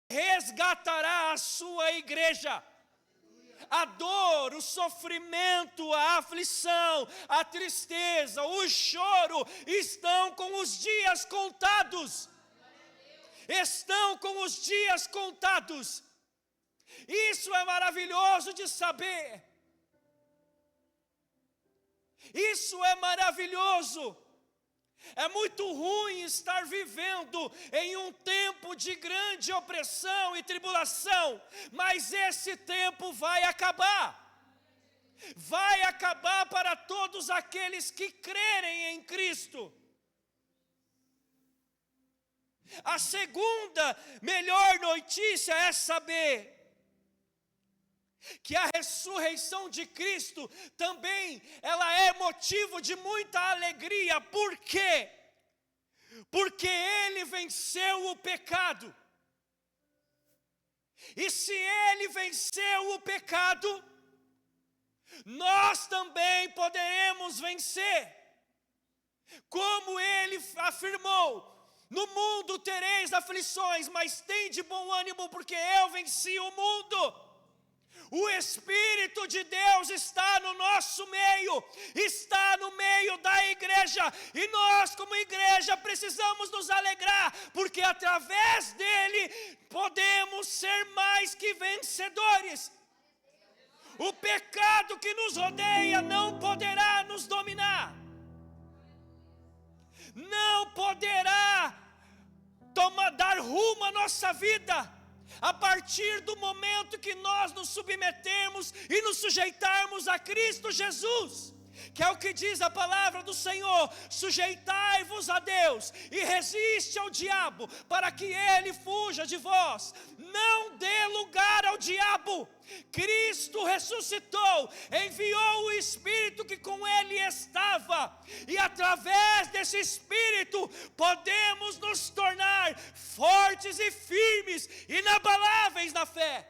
resgatará a sua igreja. A dor, o sofrimento, a aflição, a tristeza, o choro estão com os dias contados. Estão com os dias contados. Isso é maravilhoso de saber. Isso é maravilhoso. É muito ruim estar vivendo em um tempo de grande opressão e tribulação, mas esse tempo vai acabar. Vai acabar para todos aqueles que crerem em Cristo. A segunda melhor notícia é saber que a ressurreição de Cristo também ela é motivo de muita alegria. Por quê? Porque Ele venceu o pecado. E se Ele venceu o pecado, nós também poderemos vencer. Como Ele afirmou: no mundo tereis aflições, mas tende bom ânimo, porque eu venci o mundo. O Espírito de Deus está no nosso meio, está no meio da igreja, e nós como igreja precisamos nos alegrar, porque através dele podemos ser mais que vencedores. O pecado que nos rodeia não poderá nos dominar, não poderá dar rumo à nossa vida, a partir do momento que nós nos submetemos e nos sujeitarmos a Cristo Jesus, que é o que diz a palavra do Senhor: sujeitai-vos a Deus e resiste ao diabo, para que ele fuja de vós. Não dê lugar ao diabo. Cristo ressuscitou, enviou o Espírito que com ele estava, e através desse Espírito podemos nos tornar fortes e firmes, inabaláveis na fé.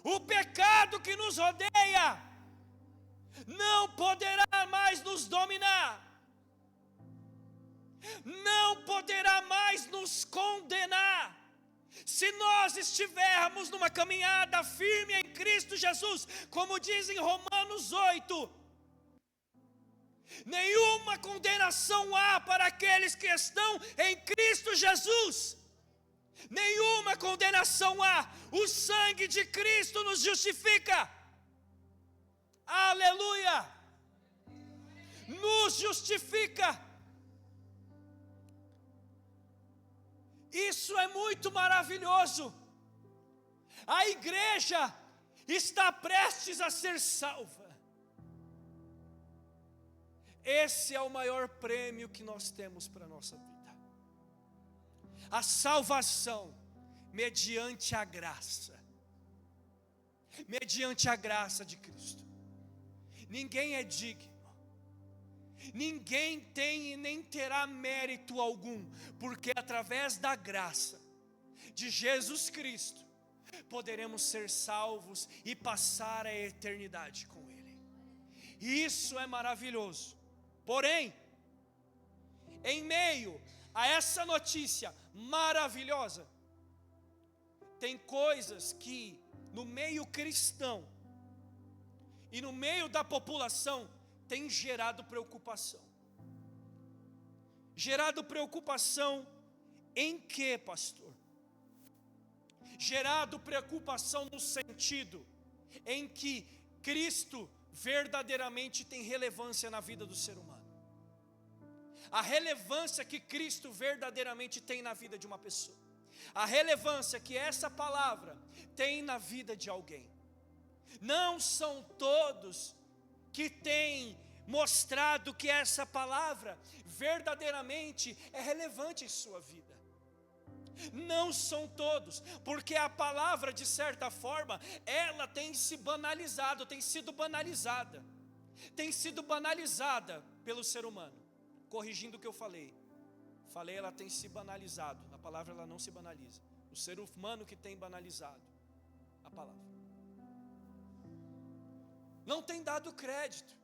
O pecado que nos rodeia não poderá mais nos dominar, não poderá mais nos condenar. Se nós estivermos numa caminhada firme em Cristo Jesus, como diz em Romanos 8, nenhuma condenação há para aqueles que estão em Cristo Jesus. Nenhuma condenação há. O sangue de Cristo nos justifica. Aleluia! Nos justifica. Isso é muito maravilhoso. A igreja está prestes a ser salva. Esse é o maior prêmio que nós temos para a nossa vida. A salvação mediante a graça. Mediante a graça de Cristo. Ninguém é digno. Ninguém tem e nem terá mérito algum, porque através da graça de Jesus Cristo poderemos ser salvos e passar a eternidade com Ele. Isso é maravilhoso. Porém, em meio a essa notícia maravilhosa, tem coisas que no meio cristão e no meio da população tem gerado preocupação. Gerado preocupação em quê, pastor? Gerado preocupação no sentido em que Cristo verdadeiramente tem relevância na vida do ser humano. A relevância que Cristo verdadeiramente tem na vida de uma pessoa. A relevância que essa palavra tem na vida de alguém. Não são todos que têm mostrado que essa palavra verdadeiramente é relevante em sua vida. Não são todos, porque a palavra, de certa forma, ela tem se banalizado, tem sido banalizada pelo ser humano. Corrigindo o que eu falei, ela tem se banalizado, a palavra ela não se banaliza. O ser humano que tem banalizado a palavra. Não tem dado crédito.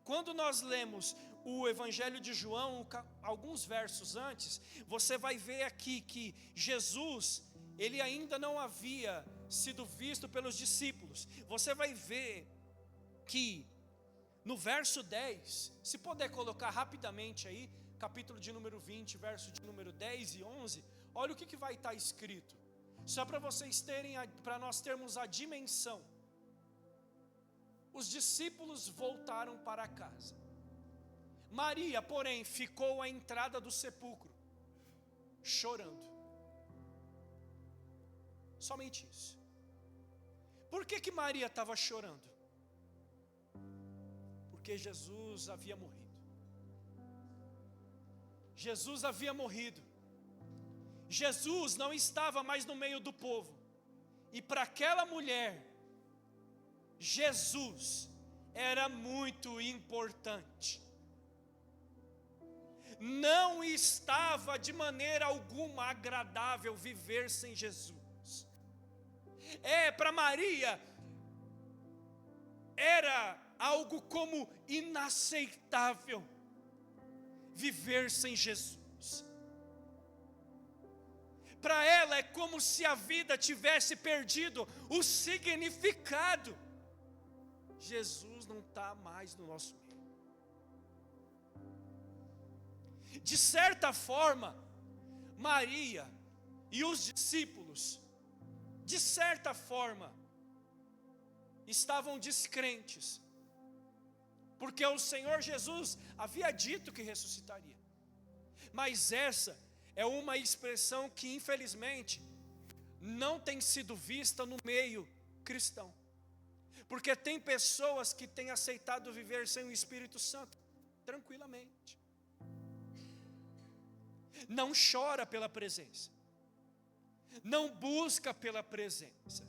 Quando nós lemos o Evangelho de João, alguns versos antes, você vai ver aqui que Jesus, ele ainda não havia sido visto pelos discípulos. Você vai ver que no verso 10, se puder colocar rapidamente aí, capítulo de número 20, verso de número 10 e 11, olha o que vai estar escrito. Só para vocês terem, para nós termos a dimensão. Os discípulos voltaram para casa. Maria, porém, ficou à entrada do sepulcro, chorando. Somente isso. Por que Maria estava chorando? Porque Jesus havia morrido. Jesus havia morrido. Jesus não estava mais no meio do povo. E para aquela mulher, Jesus era muito importante. Não estava de maneira alguma agradável viver sem Jesus. Para Maria, era algo como inaceitável viver sem Jesus. Para ela é como se a vida tivesse perdido o significado. Jesus não está mais no nosso meio. De certa forma, Maria e os discípulos, de certa forma, estavam descrentes, porque o Senhor Jesus havia dito que ressuscitaria. Mas essa é uma expressão que infelizmente não tem sido vista no meio cristão. Porque tem pessoas que têm aceitado viver sem o Espírito Santo tranquilamente. Não chora pela presença. Não busca pela presença.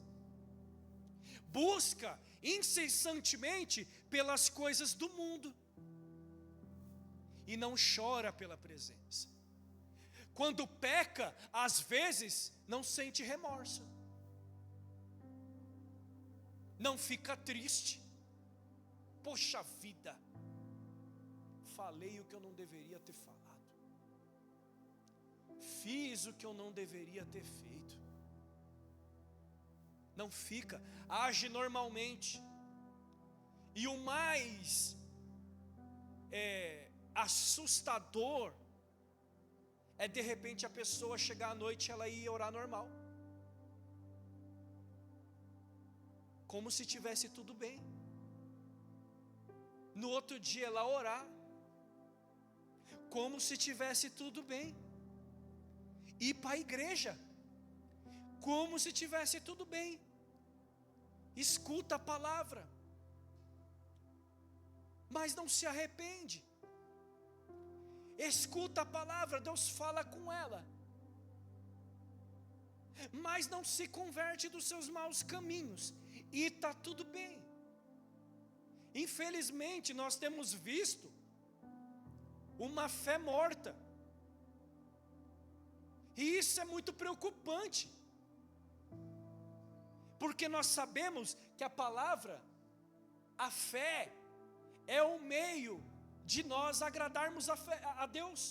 Busca incessantemente pelas coisas do mundo. E não chora pela presença. Quando peca, às vezes, não sente remorso. Não fica triste. Poxa vida, falei o que eu não deveria ter falado. Fiz o que eu não deveria ter feito. Não fica, age normalmente. E o mais assustador é de repente a pessoa chegar à noite e ela ir orar normal. Como se tivesse tudo bem. No outro dia ela orar. Como se tivesse tudo bem. Ir para a igreja. Como se tivesse tudo bem. Escuta a palavra. Mas não se arrepende. Escuta a palavra, Deus fala com ela. Mas não se converte dos seus maus caminhos. E está tudo bem. Infelizmente nós temos visto uma fé morta. E isso é muito preocupante. Porque nós sabemos que a palavra, a fé, é o meio de nós agradarmos a Deus.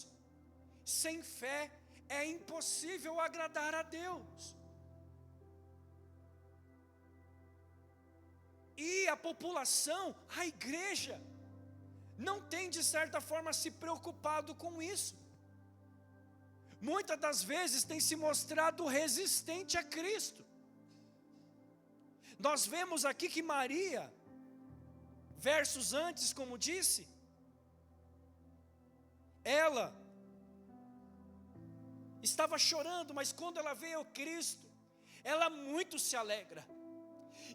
Sem fé é impossível agradar a Deus. E a população, a igreja, não tem de certa forma se preocupado com isso. Muitas das vezes tem se mostrado resistente a Cristo. Nós vemos aqui que Maria, versos antes, como disse, ela estava chorando, mas quando ela vê o Cristo, ela muito se alegra.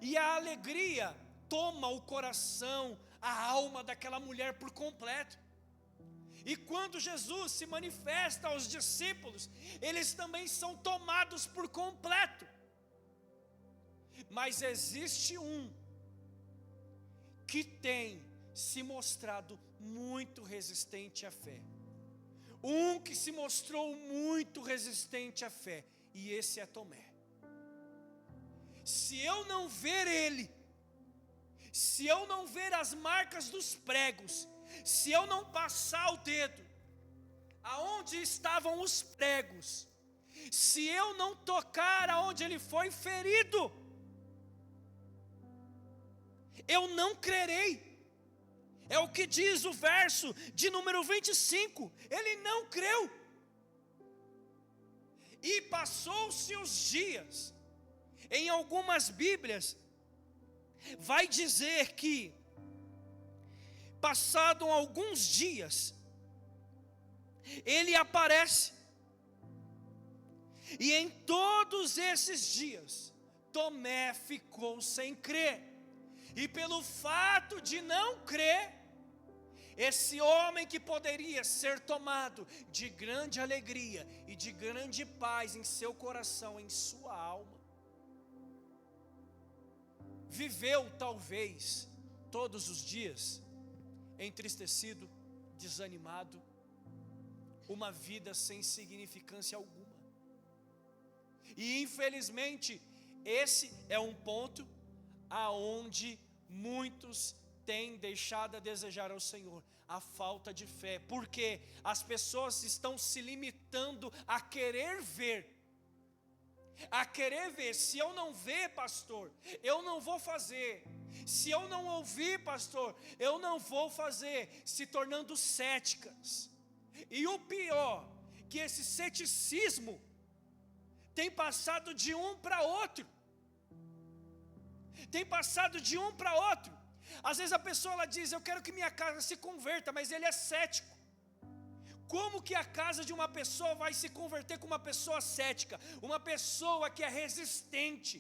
E a alegria toma o coração, a alma daquela mulher por completo. E quando Jesus se manifesta aos discípulos, eles também são tomados por completo. Mas existe um que tem se mostrado muito resistente à fé. Um que se mostrou muito resistente à fé, e esse é Tomé. Se eu não ver ele, se eu não ver as marcas dos pregos, se eu não passar o dedo aonde estavam os pregos, se eu não tocar aonde ele foi ferido, eu não crerei. É o que diz o verso de número 25. Ele não creu. E passou-se os dias. Em algumas Bíblias vai dizer que passado alguns dias ele aparece. E em todos esses dias Tomé ficou sem crer. E pelo fato de não crer, esse homem que poderia ser tomado de grande alegria e de grande paz em seu coração, em sua alma, viveu talvez todos os dias entristecido, desanimado, uma vida sem significância alguma. E infelizmente esse é um ponto aonde muitos têm deixado a desejar ao Senhor, a falta de fé, porque as pessoas estão se limitando a querer ver, se eu não ver, pastor, eu não vou fazer, se eu não ouvir, pastor, eu não vou fazer, se tornando céticas. E o pior, que esse ceticismo tem passado de um para outro, Às vezes a pessoa ela diz, eu quero que minha casa se converta, mas ele é cético. Como que a casa de uma pessoa vai se converter com uma pessoa cética? Uma pessoa que é resistente,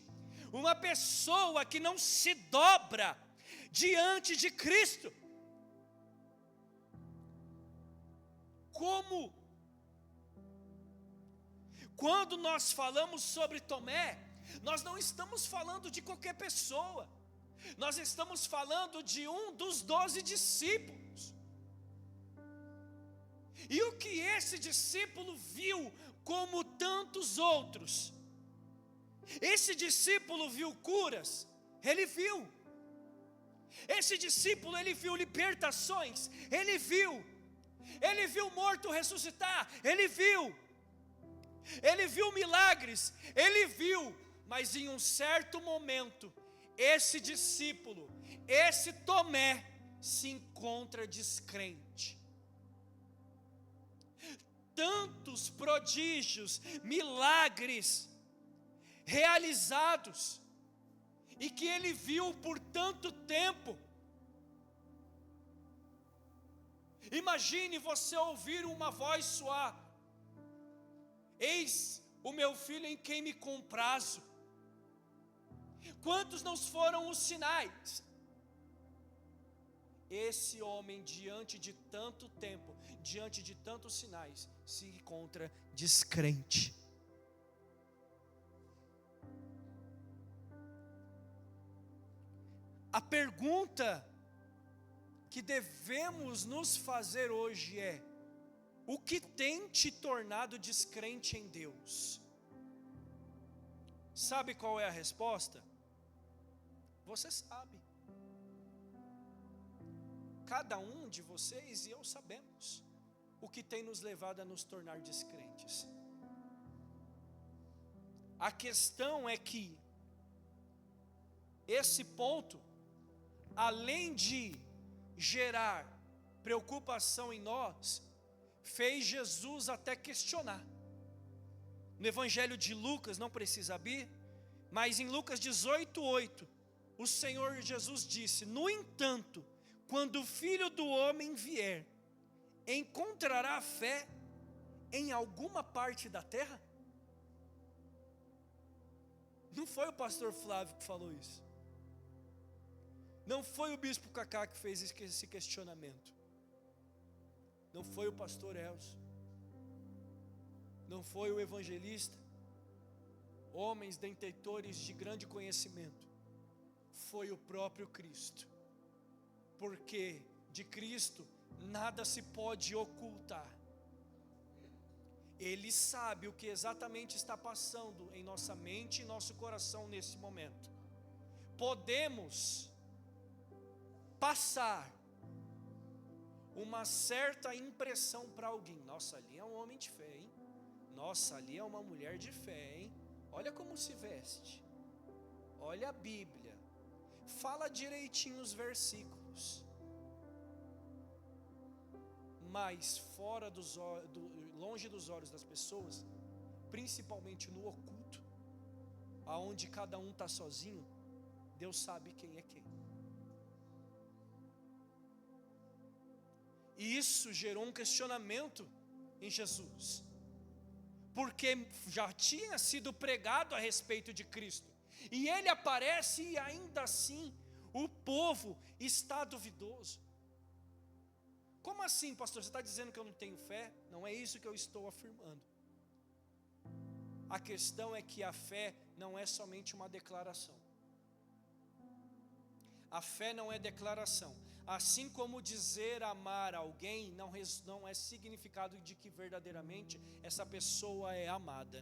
uma pessoa que não se dobra diante de Cristo. Como? Quando nós falamos sobre Tomé, nós não estamos falando de qualquer pessoa, nós estamos falando de um dos 12 discípulos. E o que esse discípulo viu como tantos outros? Esse discípulo viu curas, ele viu. Esse discípulo, ele viu libertações, ele viu morto ressuscitar, ele viu milagres, ele viu. Mas em um certo momento, esse discípulo, esse Tomé, se encontra descrente. Tantos prodígios, milagres realizados, e que ele viu por tanto tempo. Imagine você ouvir uma voz soar: eis o meu filho em quem me comprazo. Quantos não foram os sinais? Esse homem, diante de tanto tempo, diante de tantos sinais, se encontra descrente. A pergunta que devemos nos fazer hoje é: o que tem te tornado descrente em Deus? Sabe qual é a resposta? Você sabe. Cada um de vocês e eu sabemos o que tem nos levado a nos tornar descrentes. A questão é que esse ponto, além de gerar preocupação em nós, fez Jesus até questionar. No Evangelho de Lucas, não precisa abrir, mas em Lucas 18:8, o Senhor Jesus disse: no entanto, quando o Filho do Homem vier, encontrará fé em alguma parte da terra? Não foi o pastor Flávio que falou isso. Não foi o bispo Cacá que fez esse questionamento. Não foi o pastor Elcio. Não foi o evangelista. Homens detentores de grande conhecimento. Foi o próprio Cristo. Porque de Cristo nada se pode ocultar. Ele sabe o que exatamente está passando em nossa mente e nosso coração nesse momento. Podemos passar uma certa impressão para alguém. Nossa, ali é um homem de fé, hein? Nossa, ali é uma mulher de fé, hein? Olha como se veste. Olha a Bíblia. Fala direitinho os versículos. Mas fora longe dos olhos das pessoas, principalmente no oculto, aonde cada um está sozinho, Deus sabe quem é quem. E isso gerou um questionamento em Jesus, porque já tinha sido pregado a respeito de Cristo, e ele aparece e ainda assim o povo está duvidoso. Como assim, pastor? Você está dizendo que eu não tenho fé? Não é isso que eu estou afirmando. A questão é que a fé não é somente uma declaração. A fé não é declaração. Assim como dizer amar alguém não é significado de que verdadeiramente essa pessoa é amada.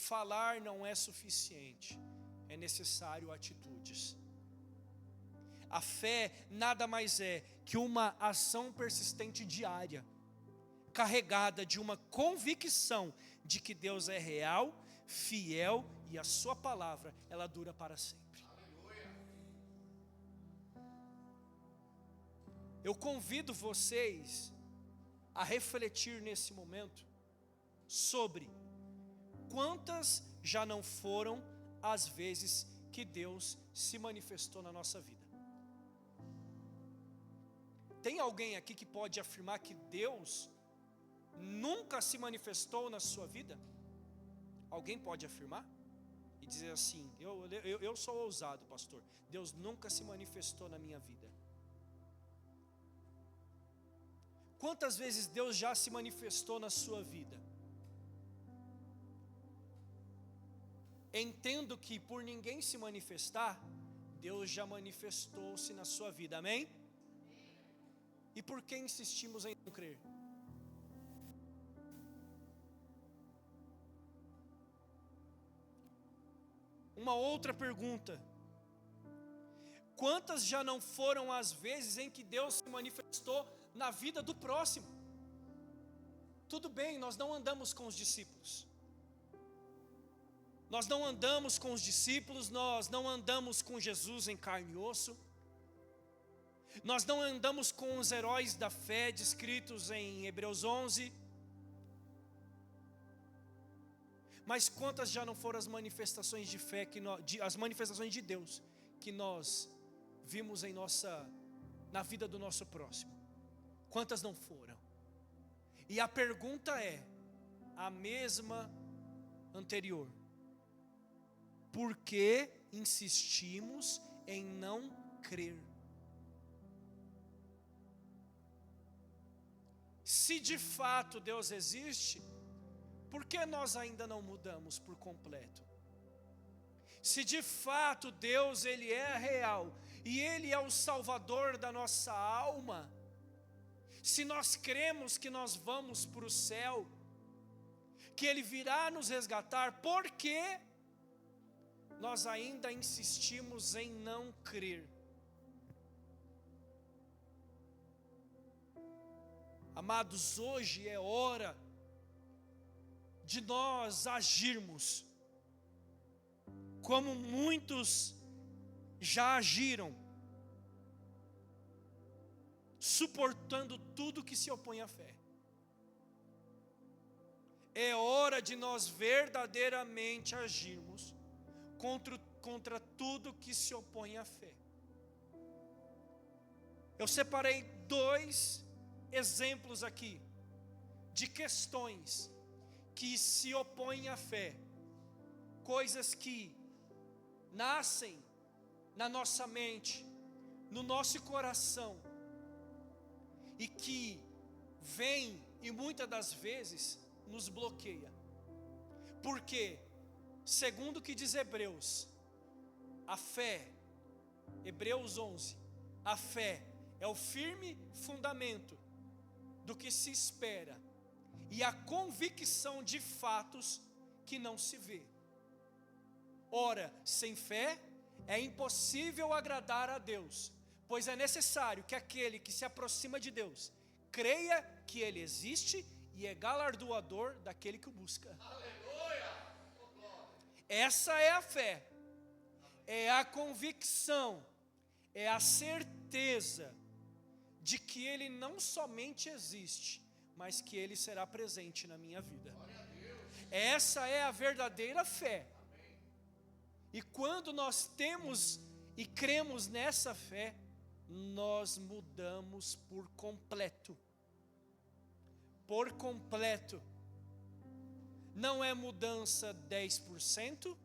Falar não é suficiente, é necessário atitudes. A fé nada mais é que uma ação persistente diária, carregada de uma convicção de que Deus é real, fiel e a sua palavra, ela dura para sempre. Eu convido vocês a refletir nesse momento sobre quantas já não foram as vezes que Deus se manifestou na nossa vida. Tem alguém aqui que pode afirmar que Deus nunca se manifestou na sua vida? Alguém pode afirmar? E dizer assim, eu sou ousado, pastor, Deus nunca se manifestou na minha vida. Quantas vezes Deus já se manifestou na sua vida? Entendo que por ninguém se manifestar, Deus já manifestou-se na sua vida, amém? E por que insistimos em não crer? Uma outra pergunta: quantas já não foram as vezes em que Deus se manifestou na vida do próximo? Tudo bem, nós não andamos com os discípulos. Nós não andamos com os discípulos, nós não andamos com Jesus em carne e osso. Nós não andamos com os heróis da fé descritos em Hebreus 11. Mas quantas já não foram as manifestações de fé, as manifestações de Deus que nós vimos na vida do nosso próximo? Quantas não foram? E a pergunta é a mesma anterior: por que insistimos em não crer? Se de fato Deus existe, por que nós ainda não mudamos por completo? Se de fato Deus ele é real e Ele é o Salvador da nossa alma, se nós cremos que nós vamos para o céu, que Ele virá nos resgatar, por que nós ainda insistimos em não crer? Amados, hoje é hora de nós agirmos como muitos já agiram, suportando tudo que se opõe à fé. É hora de nós verdadeiramente agirmos contra tudo que se opõe à fé. Eu separei 2 exemplos aqui de questões que se opõem à fé, coisas que nascem na nossa mente, no nosso coração, e que vêm e muitas das vezes nos bloqueia. Porque, segundo o que diz Hebreus, a fé, Hebreus 11, a fé é o firme fundamento do que se espera e a convicção de fatos que não se vê. Ora, sem fé É impossível agradar a Deus, pois é necessário que aquele que se aproxima de Deus creia que Ele existe e é galardoador daquele que o busca. Essa é a fé, é a convicção, é a certeza de que Ele não somente existe, mas que Ele será presente na minha vida. Essa é a verdadeira fé. E quando nós temos e cremos nessa fé, nós mudamos por completo. Por completo. Não é mudança 10%,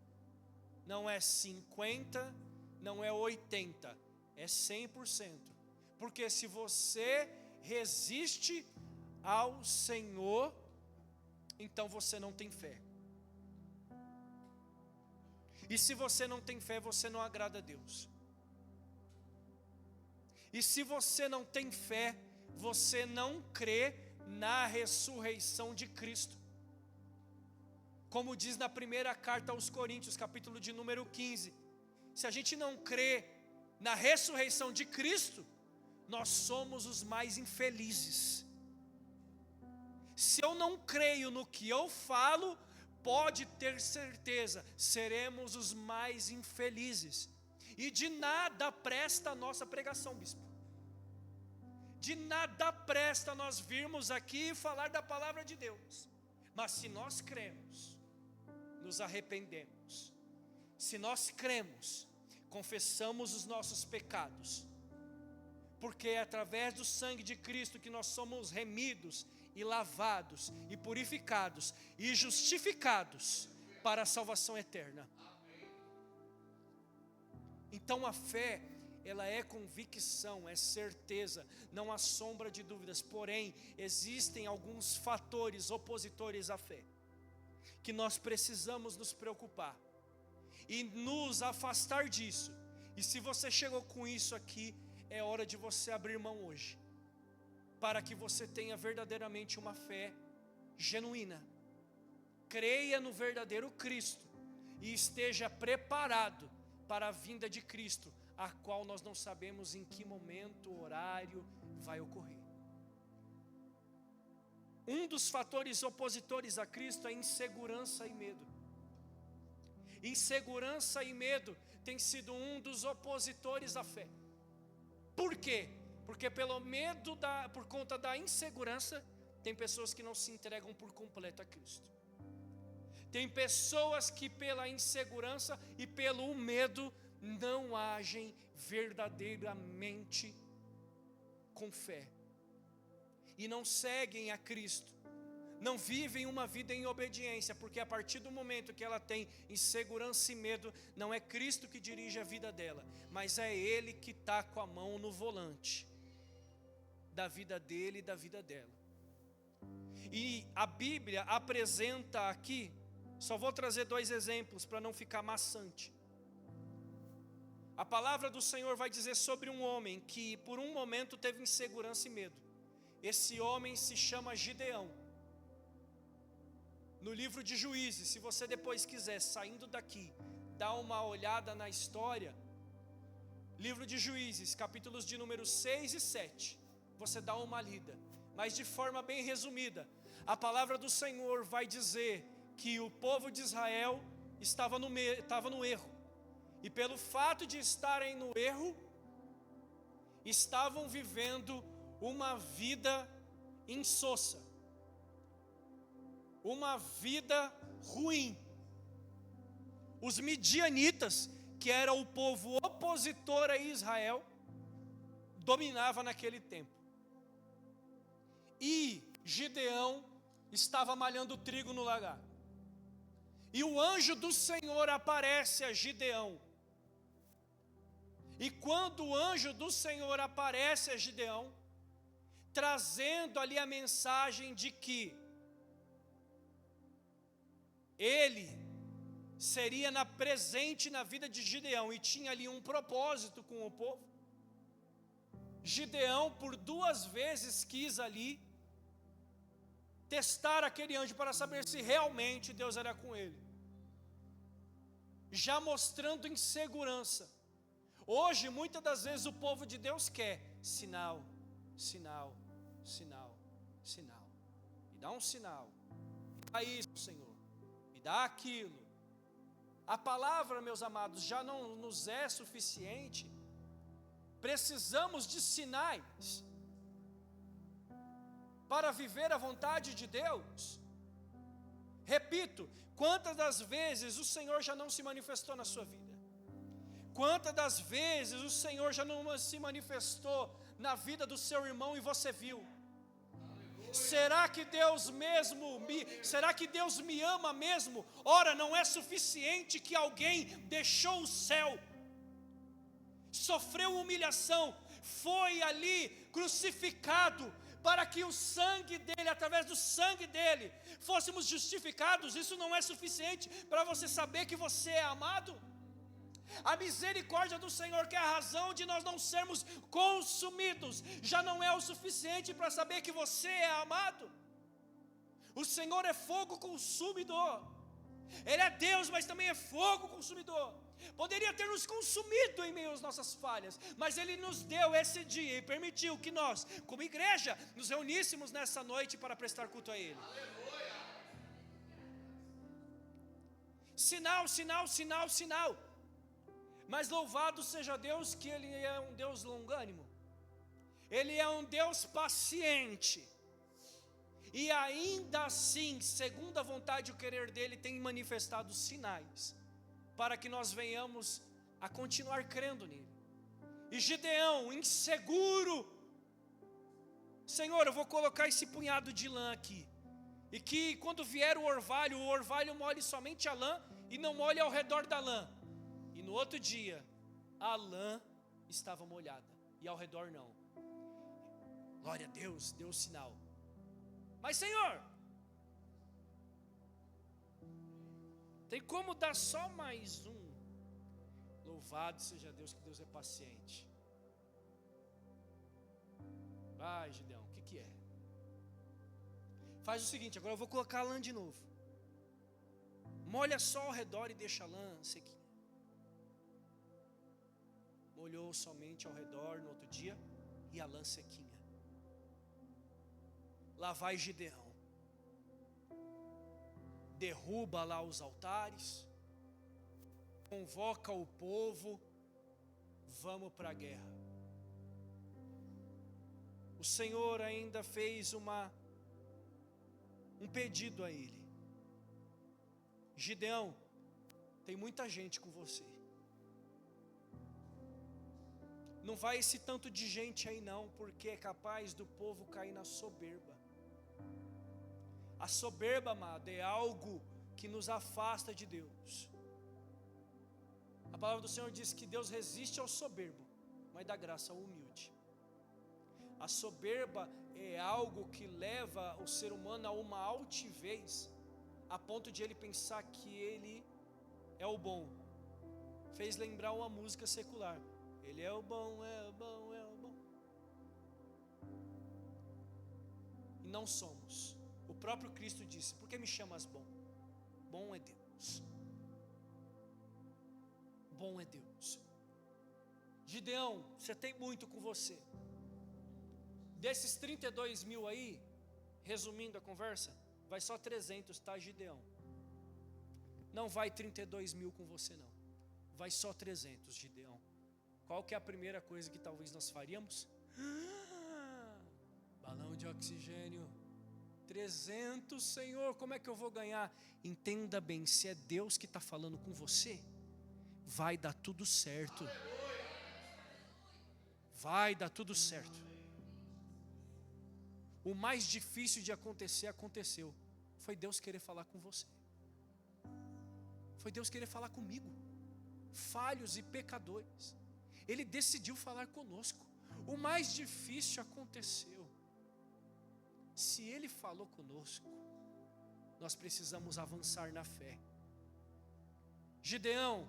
não é 50%, não é 80%, é 100%. Porque se você resiste ao Senhor, então você não tem fé. E se você não tem fé, você não agrada a Deus. E se você não tem fé, você não crê na ressurreição de Cristo. Como diz na primeira carta aos Coríntios, capítulo de número 15. Se a gente não crê na ressurreição de Cristo, nós somos os mais infelizes. Se eu não creio no que eu falo, pode ter certeza, seremos os mais infelizes. E de nada presta a nossa pregação, bispo. De nada presta nós virmos aqui falar da palavra de Deus. Mas se nós cremos, nos arrependemos. Se nós cremos, confessamos os nossos pecados. Porque é através do sangue de Cristo que nós somos remidos e lavados e purificados e justificados para a salvação eterna. Então a fé, ela é convicção, é certeza, não há sombra de dúvidas. Porém, existem alguns fatores opositores à fé, que nós precisamos nos preocupar e nos afastar disso. E se você chegou com isso aqui, é hora de você abrir mão hoje, para que você tenha verdadeiramente uma fé genuína. Creia no verdadeiro Cristo e esteja preparado para a vinda de Cristo, a qual nós não sabemos em que momento, horário vai ocorrer. Um dos fatores opositores a Cristo é insegurança e medo. Insegurança e medo tem sido um dos opositores à fé. Por quê? Porque por conta da insegurança, tem pessoas que não se entregam por completo a Cristo. Tem pessoas que pela insegurança e pelo medo não agem verdadeiramente com fé. E não seguem a Cristo. Não vivem uma vida em obediência, porque a partir do momento que ela tem insegurança e medo, não é Cristo que dirige a vida dela, mas é Ele que está com a mão no volante da vida dele e da vida dela. E a Bíblia apresenta aqui, só vou trazer 2 exemplos para não ficar maçante. A palavra do Senhor vai dizer sobre um homem que por um momento teve insegurança e medo. Esse homem se chama Gideão. No livro de Juízes, se você depois quiser, saindo daqui, dar uma olhada na história, livro de Juízes, capítulos de número 6 e 7, você dá uma lida, mas de forma bem resumida, a palavra do Senhor vai dizer que o povo de Israel estava no erro, e pelo fato de estarem no erro, estavam vivendo uma vida insossa, uma vida ruim. Os midianitas, que era o povo opositor a Israel, dominava naquele tempo. E Gideão estava malhando trigo no lagar. E o anjo do Senhor aparece a Gideão. E quando o anjo do Senhor aparece a Gideão, trazendo ali a mensagem de que ele seria presente na vida de Gideão e tinha ali um propósito com o povo. Gideão por 2 vezes quis ali testar aquele anjo para saber se realmente Deus era com ele. já mostrando insegurança. Hoje, muitas das vezes, o povo de Deus quer sinal, sinal, sinal, sinal. Me dá um sinal, me dá isso, Senhor, me dá aquilo. A palavra, meus amados, já não nos é suficiente. Precisamos de sinais para viver a vontade de Deus. Repito, quantas das vezes o Senhor já não se manifestou na sua vida? Quantas das vezes o Senhor já não se manifestou na vida do seu irmão e você viu? Será que Deus me ama mesmo? Ora, não é suficiente que alguém deixou o céu, sofreu humilhação, foi ali crucificado, para que o sangue dele, através do sangue dele, fôssemos justificados. Isso não é suficiente para você saber que você é amado? A misericórdia do Senhor, que é a razão de nós não sermos consumidos, já não é o suficiente para saber que você é amado. O Senhor é fogo consumidor. Ele é Deus, mas também é fogo consumidor. Poderia ter nos consumido em meio às nossas falhas, mas Ele nos deu esse dia e permitiu que nós, como igreja, nos reuníssemos nessa noite para prestar culto a Ele. Sinal, sinal, sinal, sinal. Mas louvado seja Deus, que Ele é um Deus longânimo, Ele é um Deus paciente, e ainda assim, segundo a vontade e o querer dEle, tem manifestado sinais, para que nós venhamos a continuar crendo nele. E Gideão, inseguro, Senhor, eu vou colocar esse punhado de lã aqui, e que quando vier o orvalho molhe somente a lã, e não molhe ao redor da lã. E no outro dia, a lã estava molhada, e ao redor não. Glória a Deus, deu o sinal. Mas Senhor, tem como dar só mais um? Louvado seja Deus, que Deus é paciente. Vai, Gideão, o que é? Faz o seguinte, agora eu vou colocar a lã de novo. Molha só ao redor e deixa a lã sequinha. Molhou somente ao redor no outro dia e a lã sequinha. Lá vai Gideão. Derruba lá os altares, convoca o povo, vamos para a guerra. O Senhor ainda fez um pedido a ele. Gideão, tem muita gente com você. Não vai esse tanto de gente aí não, porque é capaz do povo cair na soberba. A soberba, amado, é algo que nos afasta de Deus. A palavra do Senhor diz que Deus resiste ao soberbo, mas dá graça ao humilde. A soberba é algo que leva o ser humano a uma altivez, a ponto de ele pensar que ele é o bom. Fez lembrar uma música secular. Ele é o bom, é o bom, é o bom. E não somos. O próprio Cristo disse: por que me chamas bom? Bom é Deus. Bom é Deus. Gideão, você tem muito com você. Desses 32 mil aí, resumindo a conversa, vai só 300, tá, Gideão? Não vai 32 mil com você não. Vai só 300, Gideão. Qual que é a primeira coisa que talvez nós faríamos? Balão de oxigênio. 300, Senhor, como é que eu vou ganhar? Entenda bem, se é Deus que está falando com você, vai dar tudo certo. Vai dar tudo certo. O mais difícil de acontecer, aconteceu. Foi Deus querer falar com você. Foi Deus querer falar comigo, falhos e pecadores. Ele decidiu falar conosco. O mais difícil aconteceu. Se Ele falou conosco, nós precisamos avançar na fé. Gideão,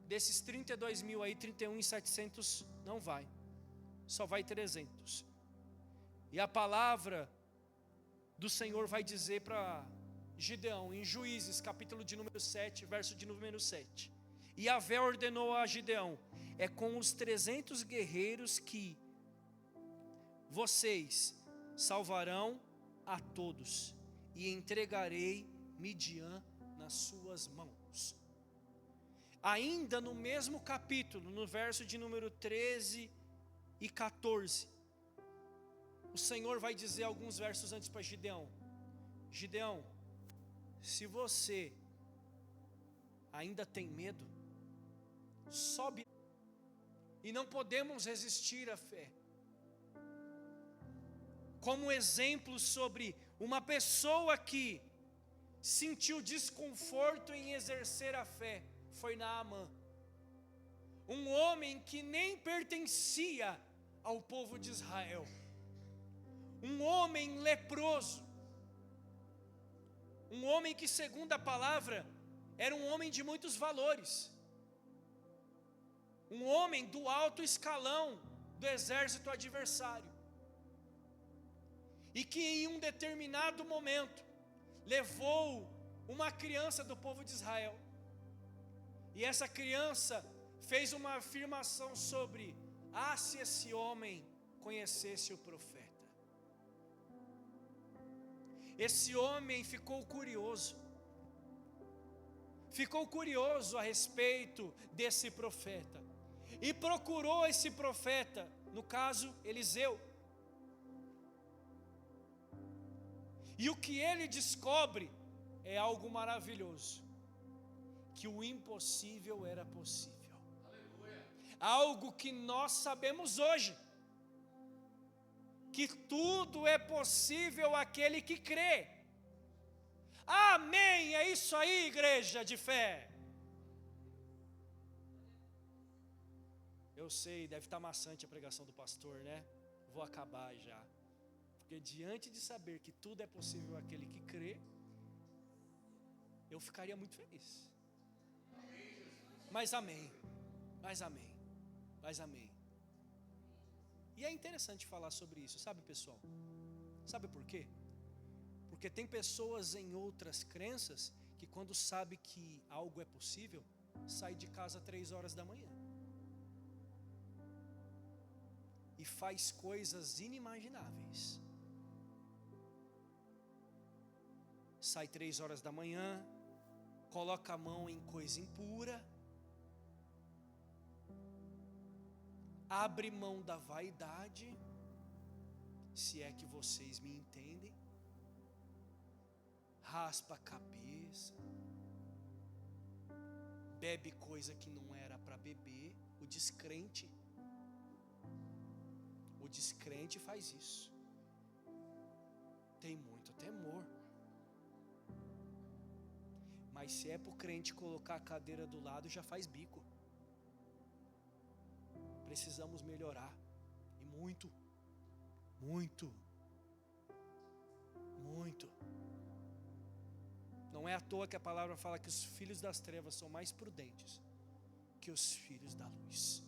desses 32 mil aí, 31.700 não vai. Só vai 300. E a palavra do Senhor vai dizer para Gideão, em Juízes, capítulo de número 7, verso de número 7. E Yahvé ordenou a Gideão: é com os 300 guerreiros que vocês salvarão a todos, e entregarei Midian nas suas mãos. Ainda no mesmo capítulo, no verso de número 13 e 14, o Senhor vai dizer alguns versos antes para Gideão: Gideão, se você ainda tem medo, sobe. E não podemos resistir à fé. Como exemplo sobre uma pessoa que sentiu desconforto em exercer a fé, foi Naamã. Um homem que nem pertencia ao povo de Israel. Um homem leproso. Um homem que, segundo a palavra, era um homem de muitos valores. Um homem do alto escalão do exército adversário. E que em um determinado momento levou uma criança do povo de Israel. E essa criança fez uma afirmação sobre: se esse homem conhecesse o profeta. Esse homem ficou curioso. Ficou curioso a respeito desse profeta. E procurou esse profeta, no caso Eliseu. E o que ele descobre é algo maravilhoso: que o impossível era possível. Aleluia. Algo que nós sabemos hoje, que tudo é possível àquele que crê. Amém, é isso aí, igreja de fé. Eu sei, deve estar maçante a pregação do pastor, né? Vou acabar já. Porque diante de saber que tudo é possível àquele que crê, eu ficaria muito feliz. Mas amém, mas amém, mas amém. E é interessante falar sobre isso, sabe, pessoal? Sabe por quê? Porque tem pessoas em outras crenças que, quando sabe que algo é possível, sai de casa 3 horas da manhã e faz coisas inimagináveis. Sai 3 horas da manhã, coloca a mão em coisa impura, abre mão da vaidade, se é que vocês me entendem, raspa a cabeça, bebe coisa que não era para beber. O descrente faz isso, tem muito temor. Mas se é para o crente colocar a cadeira do lado, já faz bico. Precisamos melhorar, e muito, muito, muito. Não é à toa que a palavra fala que os filhos das trevas são mais prudentes que os filhos da luz.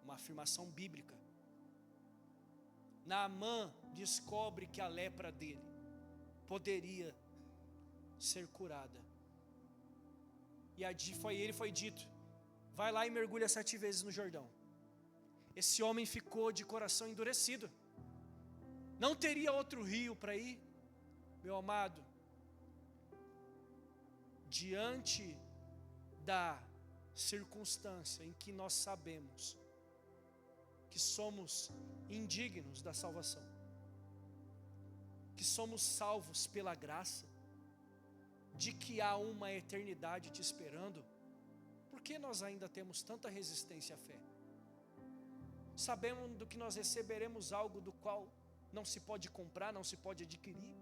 Uma afirmação bíblica. Naamã descobre que a lepra dele poderia ser curada. E ele foi dito: vai lá e mergulha 7 vezes no Jordão. Esse homem ficou de coração endurecido. Não teria outro rio para ir. Meu amado, diante da circunstância em que nós sabemos que somos indignos da salvação, que somos salvos pela graça, de que há uma eternidade te esperando, por que nós ainda temos tanta resistência à fé? Sabemos do que nós receberemos algo do qual não se pode comprar, não se pode adquirir.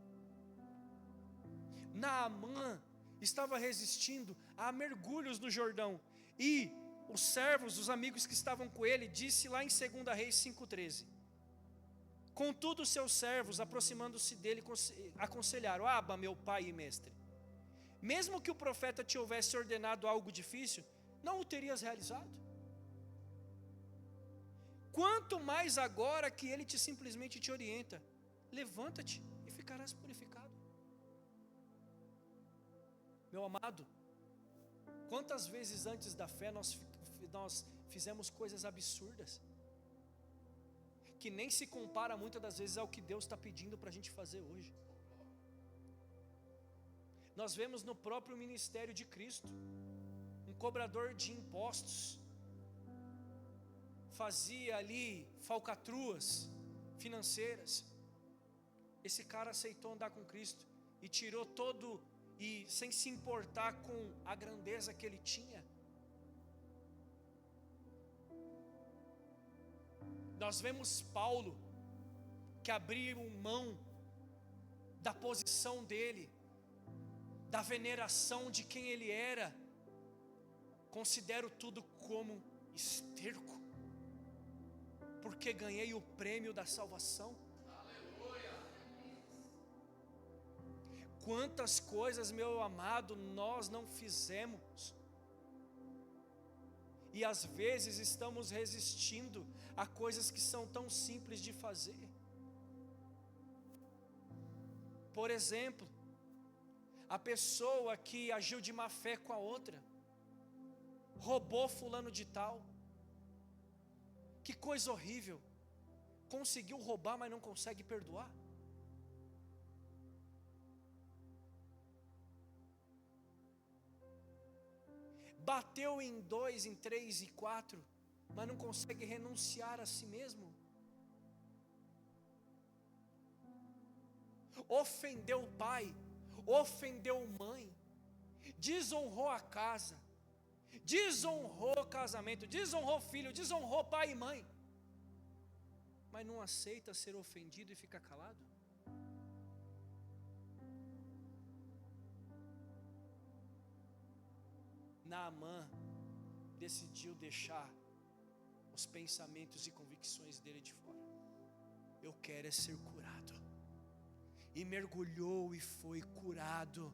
Naamã estava resistindo a mergulhos no Jordão, e os servos, os amigos que estavam com ele, disse lá em 2 Reis 5,13: contudo seus servos, aproximando-se dele, aconselharam: Aba, meu pai e mestre, mesmo que o profeta te houvesse ordenado algo difícil, não o terias realizado? Quanto mais agora que ele simplesmente te orienta: levanta-te e ficarás purificado. Meu amado, Quantas vezes antes da fé nós fizemos coisas absurdas, que nem se compara muitas das vezes ao que Deus está pedindo para a gente fazer hoje. Nós vemos no próprio ministério de Cristo, um cobrador de impostos, fazia ali falcatruas financeiras. Esse cara aceitou andar com Cristo e tirou todo, e sem se importar com a grandeza que ele tinha. Nós vemos Paulo, que abriu mão da posição dele, da veneração de quem ele era. Considero tudo como esterco, porque ganhei o prêmio da salvação. Aleluia. Quantas coisas, meu amado, nós não fizemos, e às vezes estamos resistindo a coisas que são tão simples de fazer. Por exemplo, a pessoa que agiu de má fé com a outra, roubou fulano de tal. Que coisa horrível. Conseguiu roubar, mas não consegue perdoar. Bateu em 2, em 3 e 4, mas não consegue renunciar a si mesmo. Ofendeu o pai, ofendeu mãe, desonrou a casa, desonrou o casamento, desonrou filho, desonrou pai e mãe, mas não aceita ser ofendido e fica calado? Naamã decidiu deixar os pensamentos e convicções dele de fora. Eu quero é ser curado. E mergulhou e foi curado.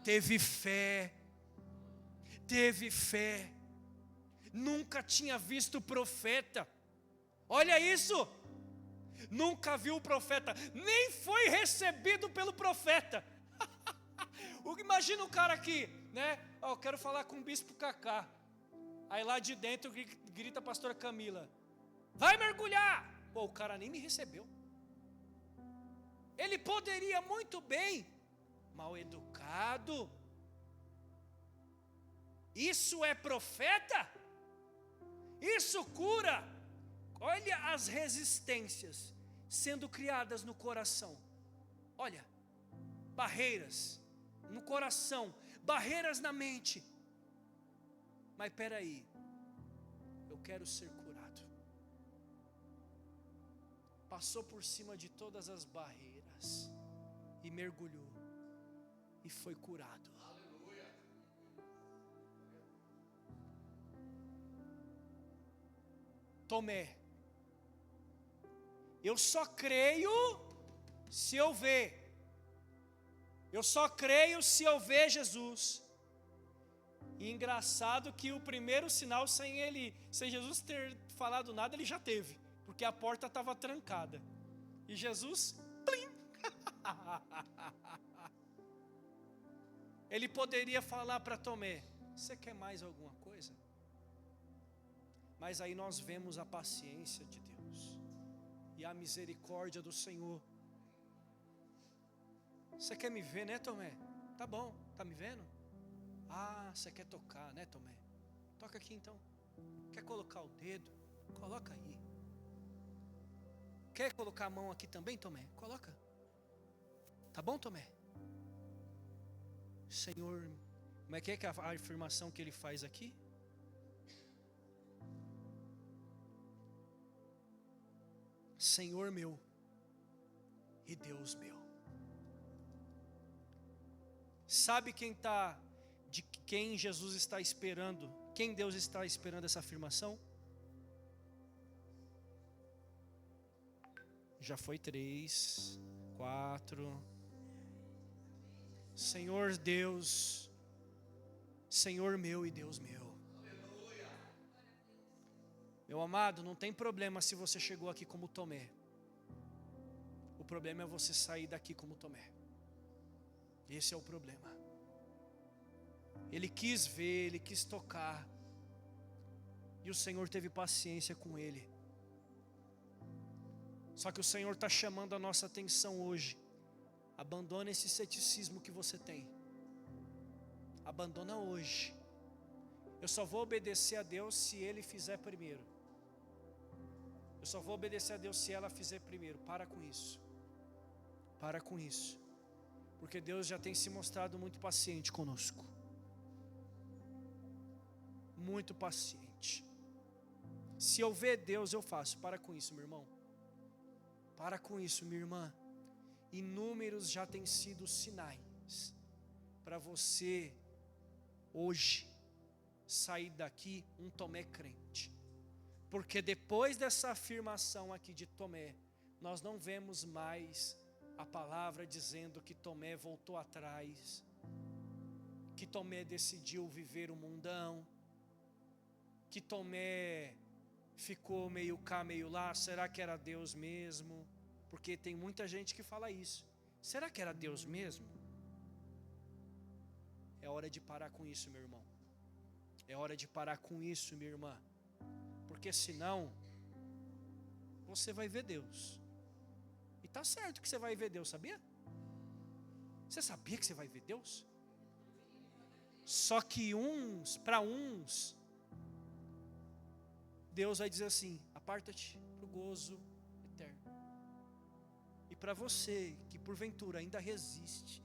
Teve fé. Nunca tinha visto profeta. Olha isso. Nunca viu o profeta. Nem foi recebido pelo profeta. Imagina o cara aqui, né? Eu quero falar com o bispo Cacá. Aí lá de dentro grita a pastora Camila: vai mergulhar. Pô, o cara nem me recebeu. Ele poderia muito bem, mal educado. Isso é profeta? Isso cura? Olha as resistências sendo criadas no coração. Olha, barreiras no coração, barreiras na mente. Mas espera aí, eu quero ser curado. Passou por cima de todas as barreiras e mergulhou e foi curado. Aleluia. Tomé: eu só creio se eu ver. Eu só creio se eu ver Jesus. E engraçado que o primeiro sinal, sem Jesus ter falado nada, ele já teve, porque a porta estava trancada. E Jesus, plim! Ele poderia falar para Tomé: você quer mais alguma coisa? Mas aí nós vemos a paciência de Deus e a misericórdia do Senhor. Você quer me ver, né, Tomé? Tá bom, tá me vendo? Ah, você quer tocar, né, Tomé? Toca aqui então. Quer colocar o dedo? Coloca aí. Quer colocar a mão aqui também, Tomé? Coloca. Tá bom, Tomé? Senhor, como é que a afirmação que ele faz aqui? Senhor meu e Deus meu. Sabe de quem Jesus está esperando? Quem Deus está esperando essa afirmação? Já foi 3, 4. Senhor Deus, Senhor meu e Deus meu. Meu amado, não tem problema se você chegou aqui como Tomé. O problema é você sair daqui como Tomé. Esse é o problema. Ele quis ver, ele quis tocar. E o Senhor teve paciência com ele. Só que o Senhor está chamando a nossa atenção hoje. Abandona esse ceticismo que você tem. Abandona hoje. Eu só vou obedecer a Deus se Ele fizer primeiro. Eu só vou obedecer a Deus se ela fizer primeiro. Para com isso. Para com isso. Porque Deus já tem se mostrado muito paciente conosco. Muito paciente. Se eu ver Deus, eu faço. Para com isso, meu irmão. Para com isso, minha irmã. Inúmeros já têm sido sinais para você hoje sair daqui um Tomé crente. Porque depois dessa afirmação aqui de Tomé, nós não vemos mais a palavra dizendo que Tomé voltou atrás, que Tomé decidiu viver o mundão, que Tomé ficou meio cá, meio lá. Será que era Deus mesmo? Porque tem muita gente que fala isso. Será que era Deus mesmo? É hora de parar com isso, meu irmão. É hora de parar com isso, minha irmã. Porque senão você vai ver Deus. E tá certo que você vai ver Deus, sabia? Você sabia que você vai ver Deus? Só que para uns, Deus vai dizer assim: aparta-te para o gozo eterno. E para você, que porventura ainda resiste,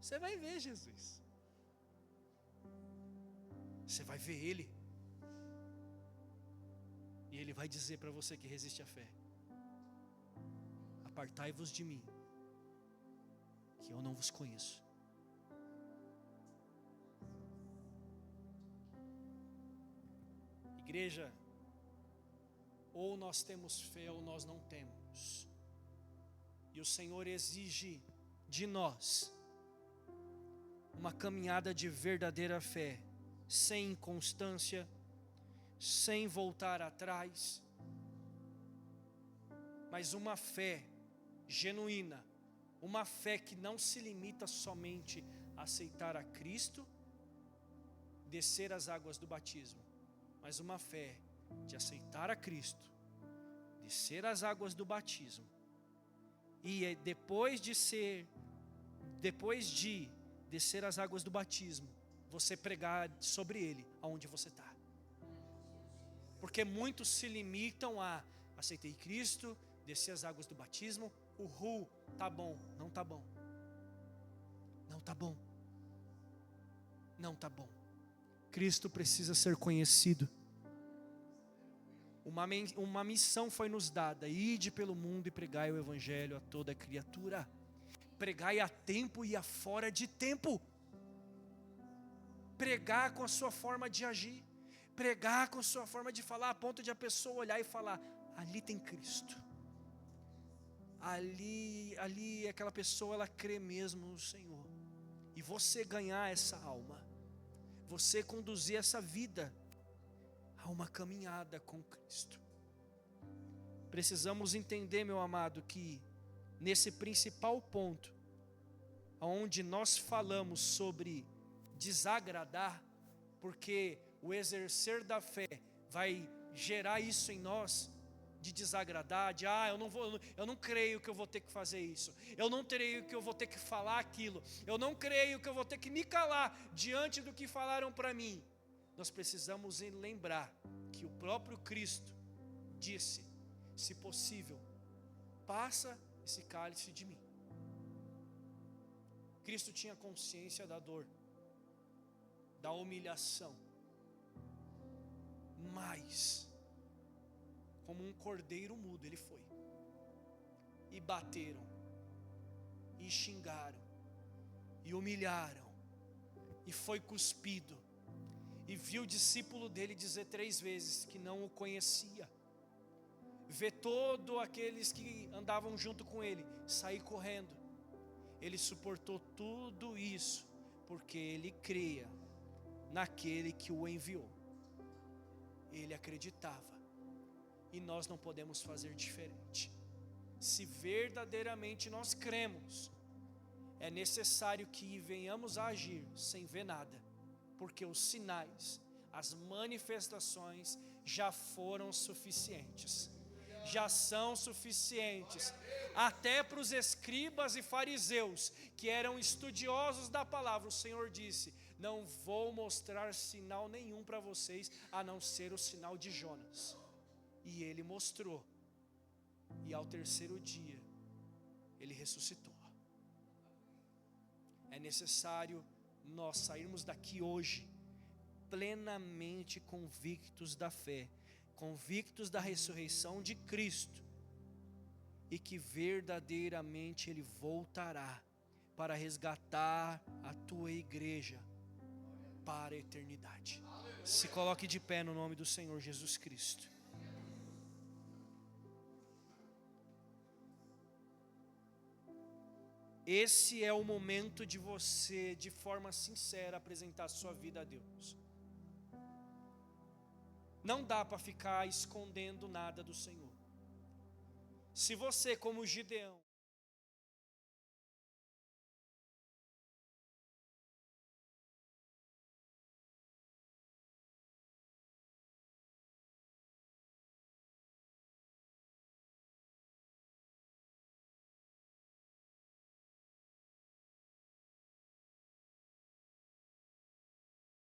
você vai ver Jesus. Você vai ver Ele. E Ele vai dizer para você que resiste à fé: apartai-vos de mim, que eu não vos conheço. Igreja, ou nós temos fé ou nós não temos. E o Senhor exige de nós uma caminhada de verdadeira fé, sem inconstância, sem voltar atrás, mas uma fé genuína, uma fé que não se limita somente a aceitar a Cristo, descer as águas do batismo, mas uma fé de aceitar a Cristo, descer as águas do batismo, e depois de descer as águas do batismo, você pregar sobre Ele, aonde você está. Porque muitos se limitam a: aceitei Cristo, desci as águas do batismo, tá bom. Não tá bom. Não tá bom. Não tá bom. Cristo precisa ser conhecido. Uma missão foi nos dada: ide pelo mundo e pregai o evangelho a toda criatura. Pregai a tempo e a fora de tempo. Pregar com a sua forma de agir, pregar com a sua forma de falar, a ponto de a pessoa olhar e falar: ali tem Cristo. Ali aquela pessoa, ela crê mesmo no Senhor. E você ganhar essa alma, você conduzir essa vida a uma caminhada com Cristo. Precisamos entender, meu amado, que nesse principal ponto, onde nós falamos sobre desagradar, porque o exercer da fé vai gerar isso em nós, de desagradar, de eu não creio que eu vou ter que fazer isso, eu não creio que eu vou ter que falar aquilo, eu não creio que eu vou ter que me calar diante do que falaram para mim. Nós precisamos lembrar que o próprio Cristo disse: se possível, passa esse cálice de mim. Cristo tinha consciência da dor, da humilhação, mas como um cordeiro mudo ele foi. E bateram, e xingaram, e humilharam, e foi cuspido, e viu o discípulo dele dizer 3 vezes que não o conhecia. Vê todos aqueles que andavam junto com ele sair correndo. Ele suportou tudo isso porque ele cria naquele que o enviou. Ele acreditava. E nós não podemos fazer diferente. Se verdadeiramente nós cremos, é necessário que venhamos a agir sem ver nada. porque os sinais, as manifestações já foram suficientes, já são suficientes, até para os escribas e fariseus, que eram estudiosos da palavra. O Senhor disse: não vou mostrar sinal nenhum para vocês, a não ser o sinal de Jonas. E ele mostrou, e ao terceiro dia, ele ressuscitou. É necessário nós sairmos daqui hoje, plenamente convictos da fé, convictos da ressurreição de Cristo, e que verdadeiramente Ele voltará para resgatar a tua igreja para a eternidade. Se coloque de pé no nome do Senhor Jesus Cristo. Esse é o momento de você, de forma sincera, apresentar a sua vida a Deus. Não dá para ficar escondendo nada do Senhor. Se você, como Gideão,